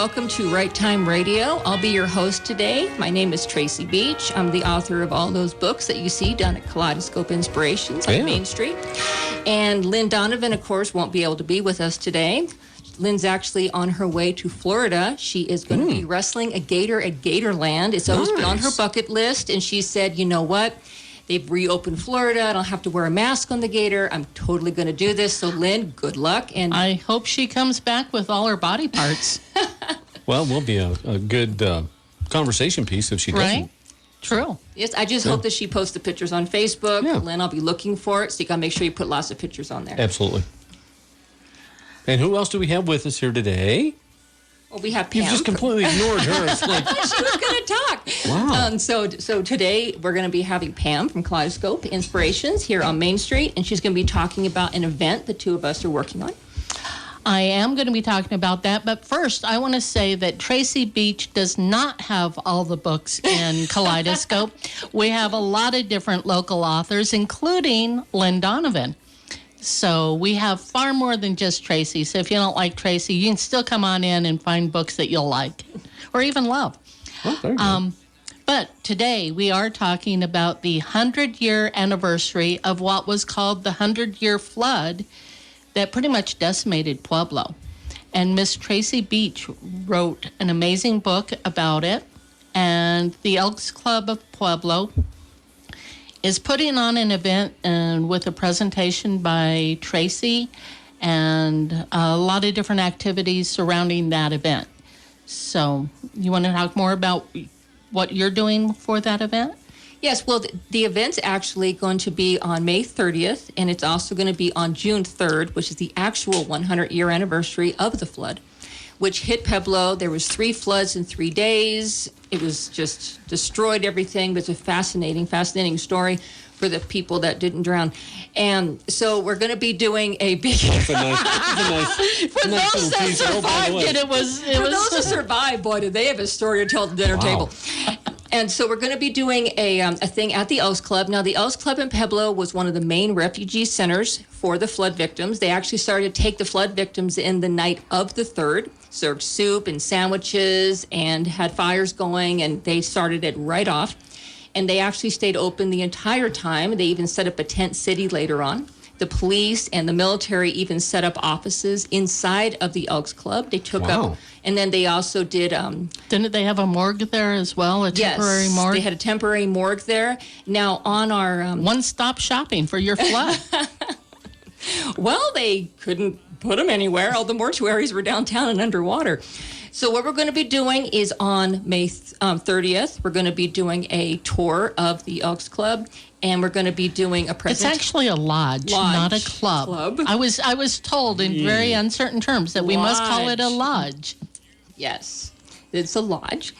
welcome to Right Time Radio. I'll be your host today. My name is Tracy Beach. I'm the author of all those books that you see down at Kaleidoscope Inspirations on Main Street. And Lynn Donovan, of course, won't be able to be with us today. Lynn's actually on her way to Florida. She is going to be wrestling a gator at Gatorland. It's always been on her bucket list, and she said, you know what? They've reopened Florida. I don't have to wear a mask on the gator. I'm totally going to do this. So, Lynn, good luck. And I hope she comes back with all her body parts. Well, will be a good conversation piece if she doesn't. Right? True. Yes, I just hope that she posts the pictures on Facebook. Yeah. Lynn, I'll be looking for it. So you got to make sure you put lots of pictures on there. Absolutely. And who else do we have with us here today? Well, we have Pam. You've just completely ignored her. It's like, She was going to talk. Wow. So today we're going to be having Pam from Kaleidoscope Inspirations here on Main Street, and she's going to be talking about an event the two of us are working on. I am going to be talking about that, but first I want to say that Tracy Beach does not have all the books in Kaleidoscope. We have a lot of different local authors, including Lynn Donovan. So we have far more than just Tracy. So if you don't like Tracy, you can still come on in and find books that you'll like or even love. oh, there you go. But today we are talking about the 100-year anniversary of what was called the 100-year flood that pretty much decimated Pueblo. And Miss Tracy Beach wrote an amazing book about it. And the Elks Club of Pueblo is putting on an event and with a presentation by Tracy and a lot of different activities surrounding that event. So you want to talk more about what you're doing for that event? Yes, well, the event's actually going to be on May 30th, and it's also going to be on June 3rd, which is the actual 100-year anniversary of the flood, which hit Pueblo. There was 3 floods in 3 days. It was just destroyed everything. It's a fascinating story for the people that didn't drown. And so we're going to be doing a big... For those that survived it was... For those that survived, boy, did they have a story to tell at the dinner table. And so we're going to be doing a thing at the Elks Club. Now, the Elks Club in Pueblo was one of the main refugee centers for the flood victims. They actually started to take the flood victims in the night of the 3rd, served soup and sandwiches and had fires going, and they started it right off. And they actually stayed open the entire time. They even set up a tent city later on. The police and the military even set up offices inside of the Elks Club. They took up, and then they also did... Didn't they have a morgue there as well, a temporary morgue? Yes, they had a temporary morgue there. Now, on our... One-stop shopping for your flood. Well, they couldn't put them anywhere. All the mortuaries were downtown and underwater. So what we're going to be doing is on May 30th, we're going to be doing a tour of the Elks Club, and we're going to be doing a presentation. It's actually a lodge, not a club. I was told in very uncertain terms that we must call it a lodge. Yes, it's a lodge.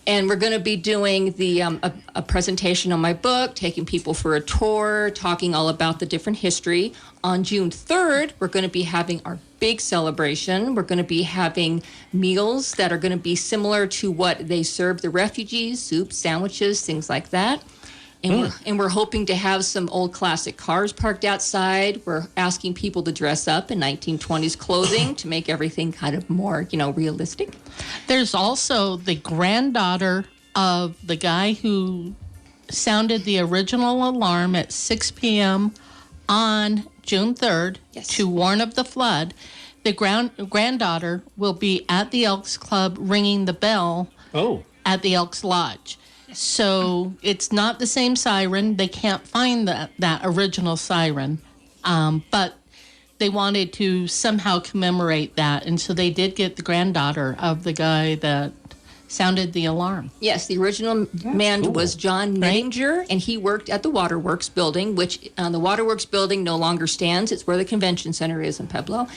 And we're going to be doing the a presentation on my book, taking people for a tour, talking all about the different history. On June 3rd, we're going to be having our big celebration. We're going to be having meals that are going to be similar to what they serve the refugees, soup, sandwiches, things like that. And we're hoping to have some old classic cars parked outside. We're asking people to dress up in 1920s clothing to make everything kind of more, realistic. There's also the granddaughter of the guy who sounded the original alarm at 6 p.m. on June 3rd to warn of the flood. The granddaughter will be at the Elks Club ringing the bell at the Elks Lodge. So it's not the same siren. They can't find that original siren. But they wanted to somehow commemorate that. And so they did get the granddaughter of the guy that sounded the alarm. Yes, the original man was John Nettinger, and he worked at the Waterworks building, which the Waterworks building no longer stands. It's where the convention center is in Pueblo.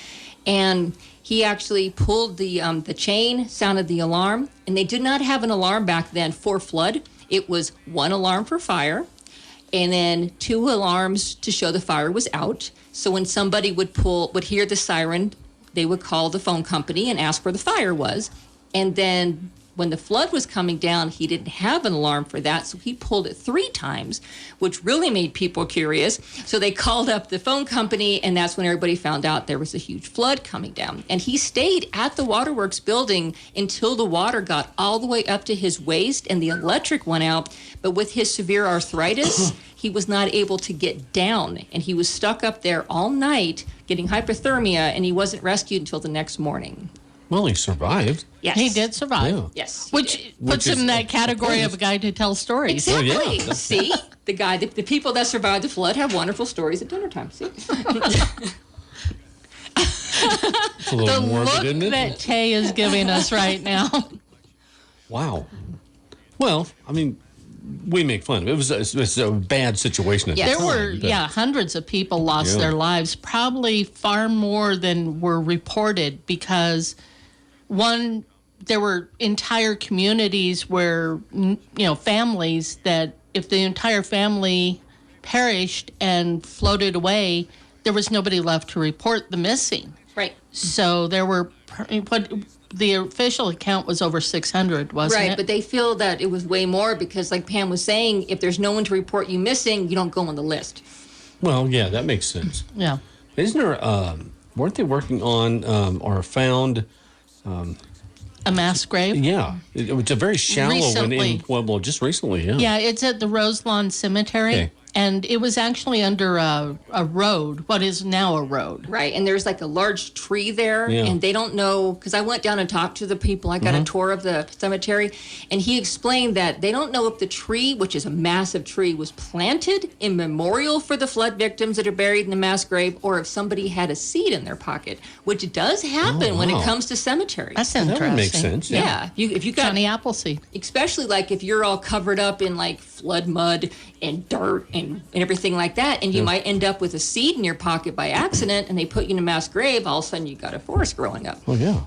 And he actually pulled the chain, sounded the alarm, and they did not have an alarm back then for flood. It was 1 alarm for fire, and then 2 alarms to show the fire was out. So when somebody would hear the siren, they would call the phone company and ask where the fire was. And then when the flood was coming down, he didn't have an alarm for that, so he pulled it 3 times, which really made people curious. So they called up the phone company, and that's when everybody found out there was a huge flood coming down. And he stayed at the waterworks building until the water got all the way up to his waist and the electric went out. But with his severe arthritis, he was not able to get down, and he was stuck up there all night getting hypothermia, and he wasn't rescued until the next morning. Well, he survived. Yes. He did survive. Yeah. Yes. Which puts him in that category of a guy to tell stories. Exactly. Oh, yeah. See? The people that survived the flood have wonderful stories at dinner time. See? It's a little The morbid, look isn't it? that Tay is giving us right now. Wow. Well, I mean, we make fun of it. It was a bad situation at the There time. were, but- hundreds of people lost Yeah. their lives, probably far more than were reported because, one, there were entire communities where, families that if the entire family perished and floated away, there was nobody left to report the missing. Right. So there were, what the official account was over 600, wasn't it? Right, but they feel that it was way more because, like Pam was saying, if there's no one to report you missing, you don't go on the list. Well, yeah, that makes sense. Yeah. Isn't there, weren't they working on or found, A mass grave? yeah, it was a very shallow one Recently. in Pueblo, just recently, yeah. Yeah, it's at the Roselawn Cemetery. Okay. And it was actually under a road, what is now a road. Right, and there's like a large tree there, Yeah. and they don't know, because I went down and talked to the people. I got a tour of the cemetery, and he explained that they don't know if the tree, which is a massive tree, was planted in memorial for the flood victims that are buried in the mass grave, or if somebody had a seed in their pocket, which does happen when it wow. comes to cemeteries. That's That interesting. would make sense. yeah, if you got Johnny Appleseed. especially like if you're all covered up in like flood mud and dirt and everything like that, and you might end up with a seed in your pocket by accident, and they put you in a mass grave, all of a sudden you got a forest growing up. Oh, yeah.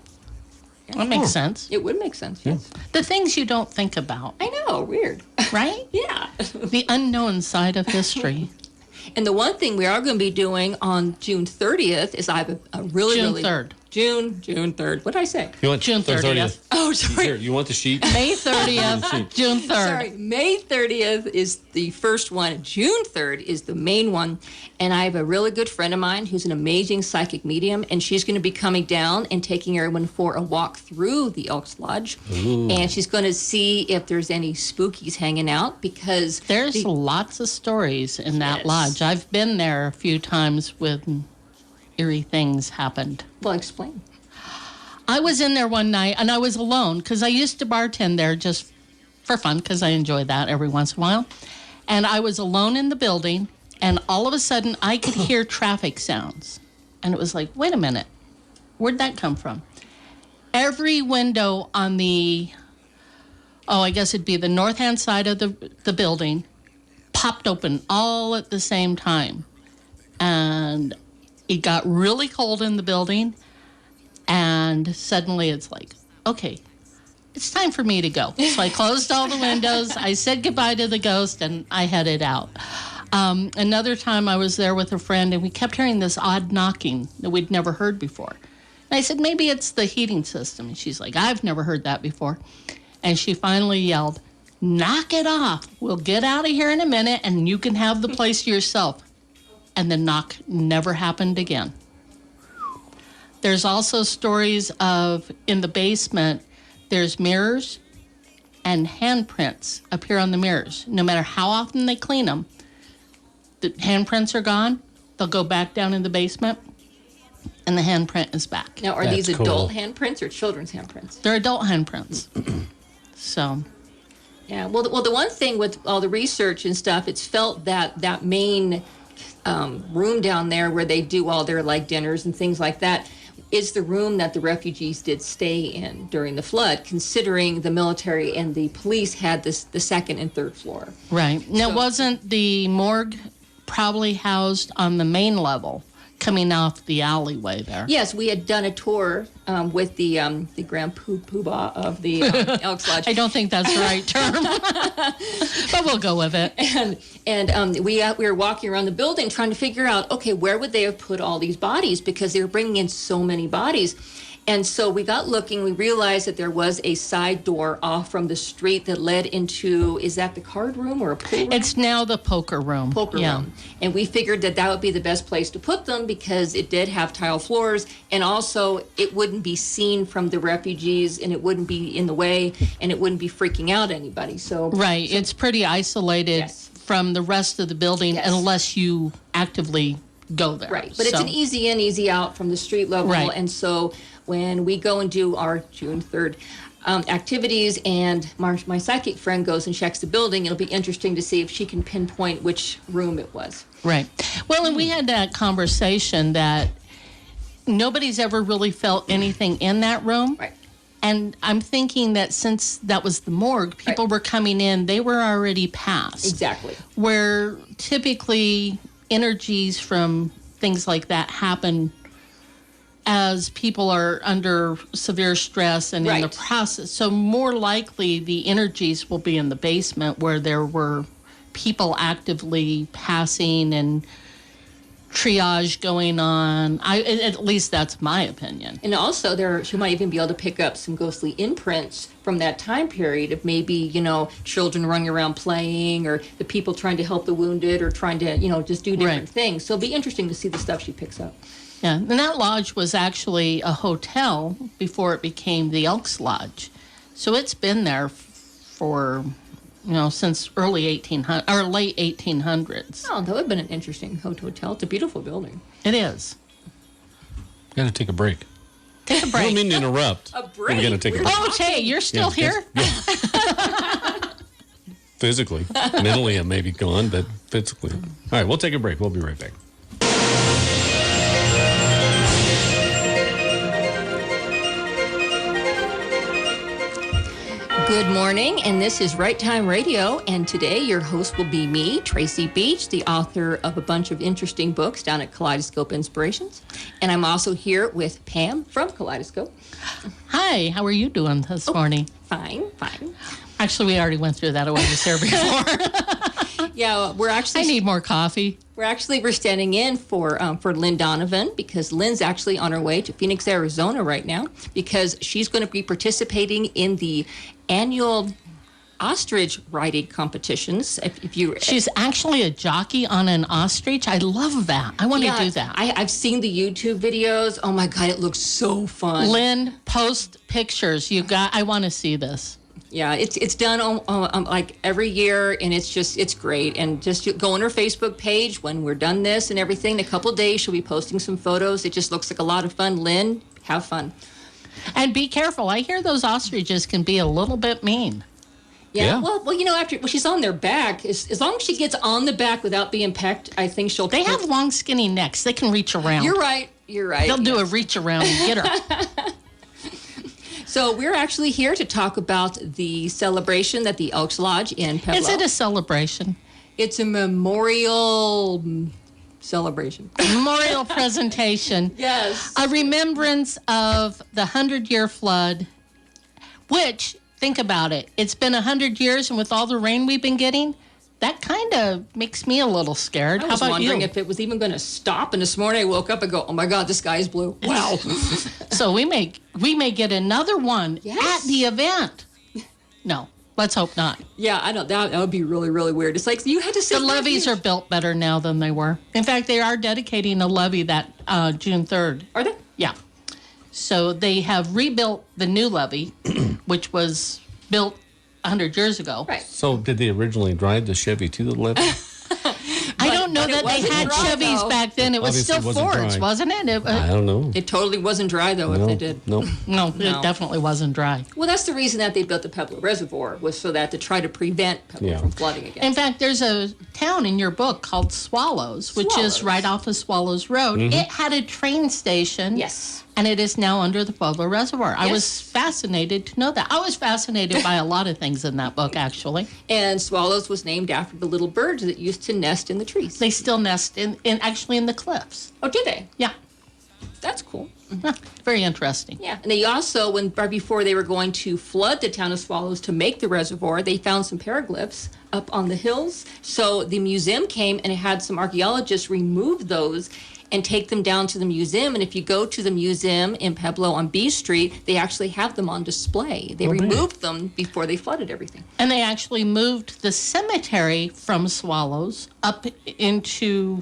That makes sense. It would make sense, yes. The things you don't think about, I know, weird. right? Yeah. The unknown side of history. And the one thing we are going to be doing on June 30th is I have a really, June really... 3rd. June 3rd. What did I say? You want June 30th. Oh, sorry. Here, you want the sheet? May 30th, June 3rd. Sorry, May 30th is the first one. June 3rd is the main one. And I have a really good friend of mine who's an amazing psychic medium, and she's going to be coming down and taking everyone for a walk through the Elks Lodge. Ooh. And she's going to see if there's any spookies hanging out, because There's lots of stories in that Yes. lodge. I've been there a few times when eerie things happened. well, explain. I was in there one night and I was alone because I used to bartend there just for fun because I enjoy that every once in a while. And I was alone in the building, and all of a sudden I could hear traffic sounds. And it was like, wait a minute, where'd that come from? Every window on the, I guess it'd be the north-hand side of the building, popped open all at the same time. And it got really cold in the building. And suddenly it's like, okay, it's time for me to go. So I closed all the windows. I said goodbye to the ghost, and I headed out. Another time I was there with a friend, and we kept hearing this odd knocking that we'd never heard before. And I said, maybe it's the heating system. And she's like, I've never heard that before. And she finally yelled, knock it off. We'll get out of here in a minute, and you can have the place to yourself. And the knock never happened again. There's also stories of, in the basement, there's mirrors and handprints appear on the mirrors. No matter how often they clean them, the handprints are gone. They'll go back down in the basement, and the handprint is back. Now, are That's these cool. adult handprints or children's handprints? They're adult handprints. So, Yeah, well, the one thing with all the research and stuff, it's felt that main room down there where they do all their like dinners and things like that is the room that the refugees did stay in during the flood, considering the military and the police had the second and third floor. right. Now, So- wasn't the morgue probably housed on the main level, coming off the alleyway there? Yes, we had done a tour with the Grand Poobah of the Elks Lodge. I don't think that's the right term, but we'll go with it. And we were walking around the building trying to figure out, okay, where would they have put all these bodies, because they were bringing in so many bodies. And so we got looking, we realized that there was a side door off from the street that led into, is that the card room or a pool room? It's now the poker room. Room. And we figured that would be the best place to put them because it did have tile floors, and also it wouldn't be seen from the refugees, and it wouldn't be in the way, and it wouldn't be freaking out anybody. Right. It's pretty isolated from the rest of the building unless you actively go there. Right. But it's an easy in, easy out from the street level. Right. And so when we go and do our June 3rd activities, and my psychic friend goes and checks the building, it'll be interesting to see if she can pinpoint which room it was. Right. Well, and we had that conversation that nobody's ever really felt anything in that room. Right. And I'm thinking that since that was the morgue, people were coming in, they were already passed. Exactly. Where typically energies from things like that happen as people are under severe stress and in the process. So more likely the energies will be in the basement where there were people actively passing and triage going on. At least that's my opinion. And also she might even be able to pick up some ghostly imprints from that time period of maybe, children running around playing, or the people trying to help the wounded, or trying to, just do different things. So it'll be interesting to see the stuff she picks up. Yeah, and that lodge was actually a hotel before it became the Elks Lodge. So it's been there for, since early 1800 or late 1800s. Oh, that would have been an interesting hotel. It's a beautiful building. It is. Got to take a break. Take a break. I don't mean to interrupt. A break? We're going to take a break. Oh, Jay, you're still here? Physically. Mentally, I may be gone, but physically. All right, we'll take a break. We'll be right back. Good morning, and this is Right Time Radio, and today your host will be me, Tracy Beach, the author of a bunch of interesting books down at Kaleidoscope Inspirations, and I'm also here with Pam from Kaleidoscope. Hi, how are you doing this morning? Fine. Actually, we already went through that. I was here before. Yeah, I need more coffee. We're standing in for Lynn Donovan, because Lynn's actually on her way to Phoenix, Arizona right now, because she's going to be participating in the annual ostrich riding competitions. She's actually a jockey on an ostrich. I love that. I want to do that. I've seen the YouTube videos. Oh my God, it looks so fun. Lynn, post pictures. I want to see this. Yeah, it's done like every year, and it's great. And just go on her Facebook page when we're done this and everything. In a couple of days, she'll be posting some photos. It just looks like a lot of fun. Lynn, have fun. And be careful. I hear those ostriches can be a little bit mean. Yeah. Well, after she's on their back, as long as she gets on the back without being pecked, I think she'll. They have long, skinny necks. They can reach around. You're right. They'll do a reach around and get her. So we're actually here to talk about the celebration at the Elks Lodge in Pueblo. Is it a celebration? It's a memorial celebration. Memorial presentation. Yes. A remembrance of the 100-year flood, which, think about it, it's been 100 years, and with all the rain we've been getting, that kind of makes me a little scared. I How was about wondering you? if it was even going to stop, and this morning I woke up and go, oh my God, the sky is blue. Wow. So we may get another one at the event. No, let's hope not. Yeah, I don't. That would be really, really weird. It's like you had to say the levees are built better now than they were. In fact, they are dedicating a levee that June 3rd. Are they? Yeah. So they have rebuilt the new levee, which was built 100 years ago. Right. So did they originally drive the Chevy to the levee? I don't know that they had Chevys back then. It was Obviously still it wasn't Fords, dry. wasn't it? I don't know. It totally wasn't dry, though, if they did. No. No, it definitely wasn't dry. Well, that's the reason that they built the Pueblo Reservoir, was so that to try to prevent Pueblo from flooding again. In fact, there's a town in your book called Swallows, which is right off of Swallows Road. Mm-hmm. It had a train station. Yes. And it is now under the Pueblo Reservoir. I was fascinated to know that. I was fascinated by a lot of things in that book, actually. And Swallows was named after the little birds that used to nest in the trees. They still nest in the cliffs. Oh, do they? Yeah. That's cool. Very interesting. Yeah, and they also, right before they were going to flood the town of Swallows to make the reservoir, they found some petroglyphs up on the hills. So the museum came and it had some archaeologists remove those, and take them down to the museum. And if you go to the museum in Pueblo on B Street, they actually have them on display. They removed them before they flooded everything. And they actually moved the cemetery from Swallows up into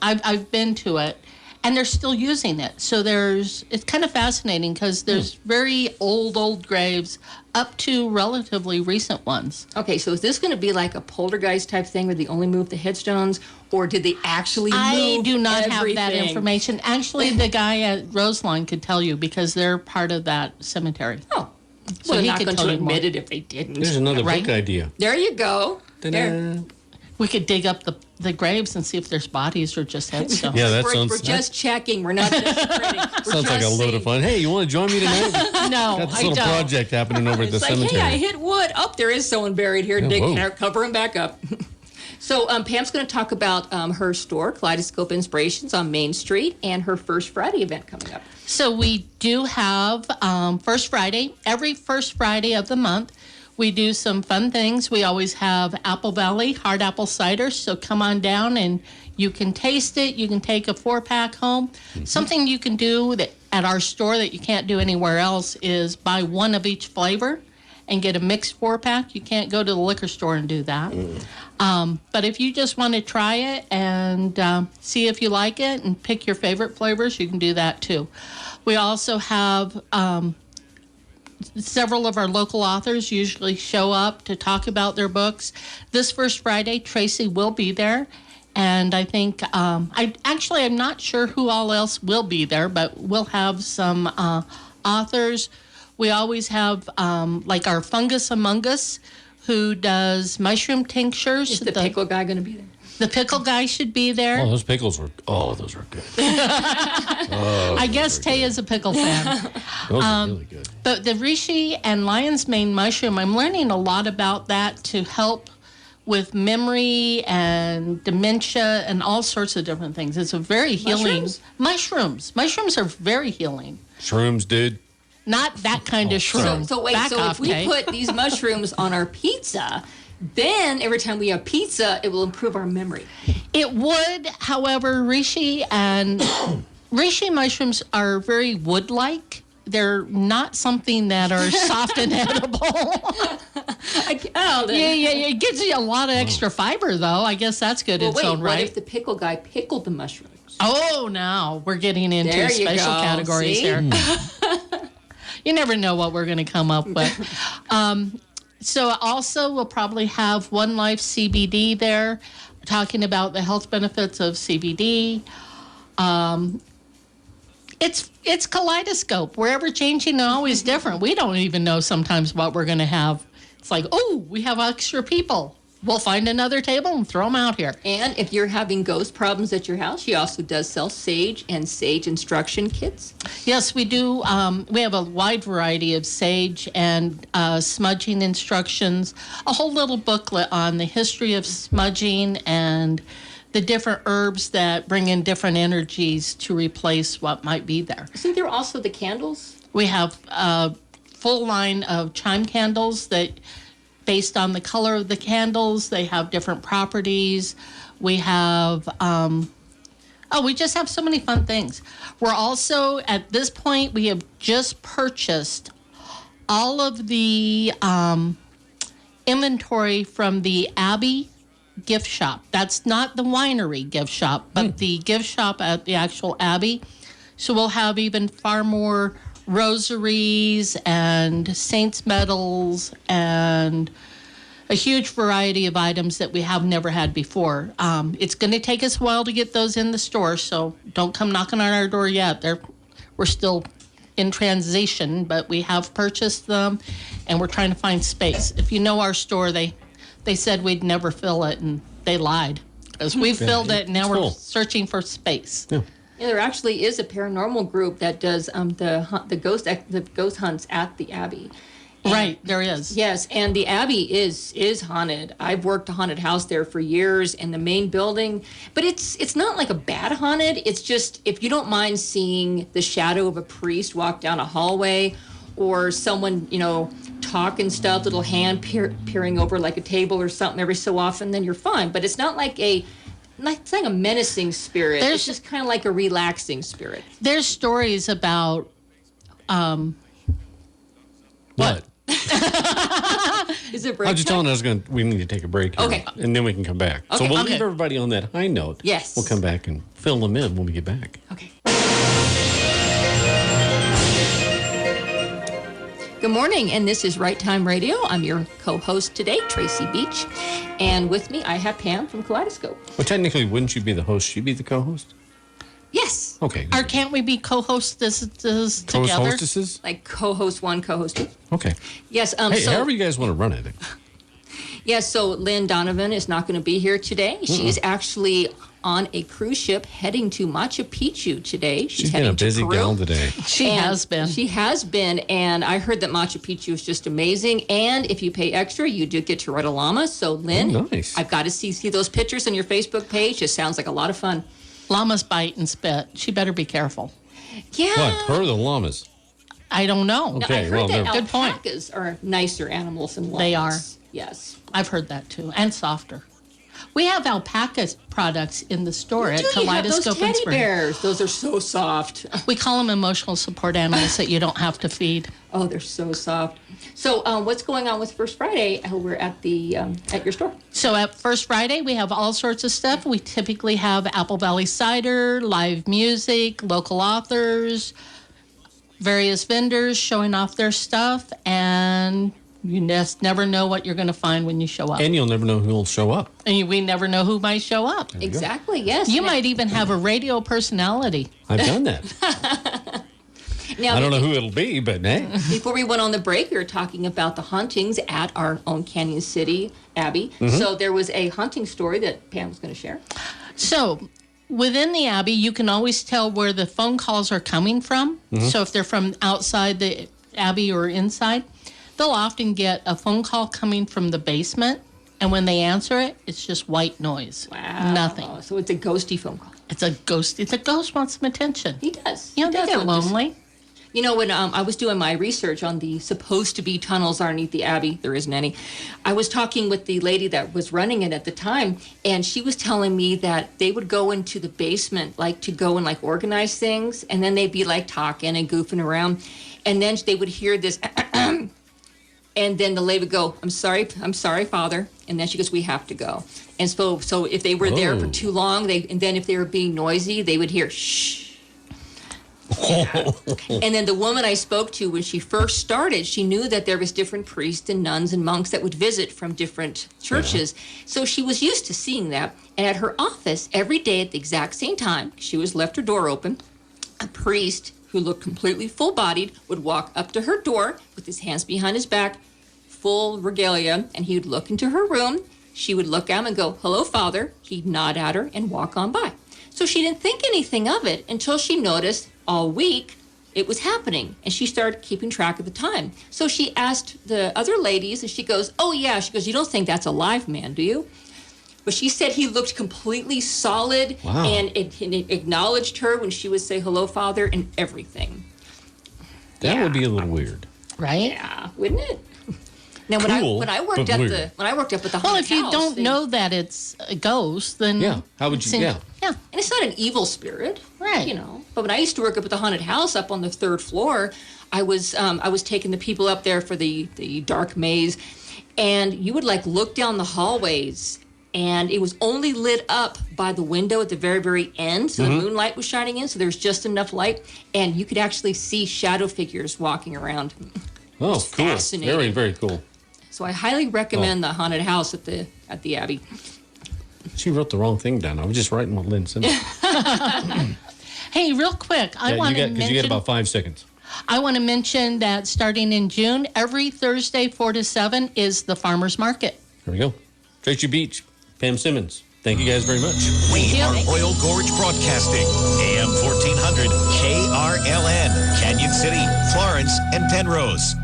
I've been to it, and they're still using it. So it's kind of fascinating because there's very old graves up to relatively recent ones. Okay, so is this going to be like a poltergeist type thing where they only move the headstones, or did they actually move I do not everything? have that information. Actually, the guy at Roseline could tell you because they're part of that cemetery. Oh, So well, he they're not could going tell to you more. admit it if they didn't. There's another Right. book idea. There you go. There. We could dig up the graves and see if there's bodies or just headstones. Yeah, that We're sounds just checking. We're not desecrating. We're sounds like a just load of saying. fun. Hey, you want to join me tonight? No, Got this I little don't. project happening over at the It's like, cemetery. hey, I hit wood. Oh, there is someone buried here. whoa. Cover him back up. So Pam's going to talk about her store, Kaleidoscope Inspirations on Main Street, and her First Friday event coming up. So we do have First Friday. Every first Friday of the month, we do some fun things. We always have Apple Valley hard apple cider. So come on down and you can taste it. You can take a 4-pack home. Mm-hmm. Something you can do that at our store that you can't do anywhere else is buy one of each flavor and get a mixed 4-pack. You can't go to the liquor store and do that. But if you just want to try it and see if you like it and pick your favorite flavors, you can do that too. We also have several of our local authors usually show up to talk about their books. This First Friday, Tracy will be there. And I think, I'm not sure who all else will be there, but we'll have some authors. We always have, like our Fungus Among Us, who does mushroom tinctures. Is the pickle guy going to be there? The pickle guy should be there. Oh, those pickles were. Oh, those are good. I guess Tay is a pickle fan. Those are really good. But the reishi and lion's mane mushroom, I'm learning a lot about that to help with memory and dementia and all sorts of different things. It's a very healing. Mushrooms. Mushrooms are very healing. Shrooms, dude. Not that kind of shroom. So wait, Back so off, if we Tay. put these mushrooms on our pizza, then every time we have pizza, it will improve our memory. It would, however, reishi mushrooms are very wood-like. They're not something that are soft and edible. It gives you a lot of extra fiber, though. I guess that's good in its own right. What if the pickle guy pickled the mushrooms? Oh, now we're getting into There you special go. categories See? here. You never know what we're going to come up with. So also we'll probably have One Life CBD there, talking about the health benefits of CBD. It's kaleidoscope. We're ever changing and always different. We don't even know sometimes what we're going to have. It's like, oh, we have extra people. We'll find another table and throw them out here. And if you're having ghost problems at your house, she also does sell sage and sage instruction kits. Yes, we do. We have a wide variety of sage and smudging instructions, a whole little booklet on the history of smudging and the different herbs that bring in different energies to replace what might be there. Isn't there also the candles? We have a full line of chime candles that, based on the color of the candles, they have different properties. We have, we just have so many fun things. We're also, at this point, we have just purchased all of the inventory from the Abbey gift shop. That's not the winery gift shop, but the gift shop at the actual Abbey. So we'll have even far more rosaries and saints' medals and a huge variety of items that we have never had before. It's going to take us a while to get those in the store, so don't come knocking on our door yet. We're still in transition, but we have purchased them, and we're trying to find space. If you know our store, they said we'd never fill it, and they lied. Because we filled it, and now we're searching for space. Yeah. Yeah, there actually is a paranormal group that does the ghost hunts at the Abbey. And, right, there is. Yes, and the Abbey is haunted. I've worked a haunted house there for years in the main building, but it's not like a bad haunted. It's just if you don't mind seeing the shadow of a priest walk down a hallway, or someone talk and stuff, little hand peering over like a table or something every so often, then you're fine. But it's not like a not saying a menacing spirit. There's- It's just kind of like a relaxing spirit. There's stories about What? Is it I break was just time? telling we need to take a break here. Okay. And then we can come back. So Okay. we'll Okay. leave everybody on that high note. Yes. We'll come back and fill them in when we get back. Okay. Good morning, and this is Right Time Radio. I'm your co-host today, Tracy Beach. And with me, I have Pam from Kaleidoscope. Well, technically, wouldn't you be the host? She'd be the co-host? Yes. Okay. or can't we be co-hosts together? Co-hostesses? Like co-host one, co-host two. Okay. Yes. Hey, however you guys want to run it. Yes, so Lynn Donovan is not going to be here today. She's actually on a cruise ship heading to Machu Picchu today. She's been heading a busy to Peru. gal today. She And has been. She has been, and I heard that Machu Picchu is just amazing. And if you pay extra, you do get to ride a llama. So, Lynn, Oh, nice. I've got to see those pictures on your Facebook page. It sounds like a lot of fun. Llamas bite and spit. She better be careful. Yeah. What? Her or the llamas? I don't know. Now, Okay, I heard well, that they're- Good point. alpacas are nicer animals than llamas. They are. Yes. I've heard that too, and softer. We have alpaca products in the store at You have those Kaleidoscope and teddy Spring. bears. Those are so soft. We call them emotional support animals that you don't have to feed. Oh, they're so soft. So, what's going on with First Friday over at the at your store? So at First Friday, we have all sorts of stuff. We typically have Apple Valley cider, live music, local authors, various vendors showing off their stuff, and you just never know what you're going to find when you show up. And you'll never know who'll show up. And we never know who might show up. Exactly. Yes. You might even have a radio personality. I've done that. Now, I don't know who it'll be, but hey. Before we went on the break, we were talking about the huntings at our own Canyon City Abbey. So there was a hunting story that Pam was going to share. So within the Abbey, you can always tell where the phone calls are coming from. So if they're from outside the Abbey or inside, they'll often get a phone call coming from the basement. And when they answer it, it's just white noise. Wow. Nothing. So it's a ghosty phone call. It's a ghost. It's a ghost wants some attention. He does. You know, He they does get want this- lonely. You know, when I was doing my research on the supposed to be tunnels underneath the Abbey, there isn't any. I was talking with the lady that was running it at the time, and she was telling me that they would go into the basement, like to go and like organize things, and then they'd be like talking and goofing around, and then they would hear this, and then the lady would go, I'm sorry, Father," and then she goes, "We have to go." And so if they were there for Oh. too long, and then if they were being noisy, they would hear shh. And then the woman I spoke to when she first started, she knew that there was different priests and nuns and monks that would visit from different churches. So she was used to seeing that. And at her office, every day at the exact same time, she was left her door open. A priest who looked completely full-bodied would walk up to her door with his hands behind his back, full regalia, and he would look into her room. She would look at him and go, "Hello, Father." He'd nod at her and walk on by. So she didn't think anything of it until she noticed all week it was happening, and she started keeping track of the time. So she asked the other ladies, and she goes, "Oh yeah," she goes, "You don't think that's a live man, do you?" But she said he looked completely solid. Wow. And it acknowledged her when she would say, "Hello, Father," and everything. That would be a little weird. Right? Yeah, wouldn't it? Now, Cool, when I worked but up weird. at the Well, haunted if you house, don't they- know that it's a ghost, then Yeah. How would you? it's- Yeah. yeah. and it's not an evil spirit, Right. You know. But when I used to work up at the haunted house up on the third floor, I was taking the people up there for the dark maze, and you would like look down the hallways, and it was only lit up by the window at the very, very end, so the moonlight was shining in, so there was just enough light, and you could actually see shadow figures walking around. Oh, cool. fascinating. Very, very cool. So I highly recommend the haunted house at the Abbey. She wrote the wrong thing down. I was just writing what Lynn said. Hey, real quick, I want to Because you get mention. about 5 seconds. I want to mention that starting in June, every Thursday, 4 to 7, is the farmers market. Here we go. Tracy Beach, Pam Simmons. Thank you guys very much. We are Oil Gorge Broadcasting, AM 1400, KRLN, Canyon City, Florence, and Penrose.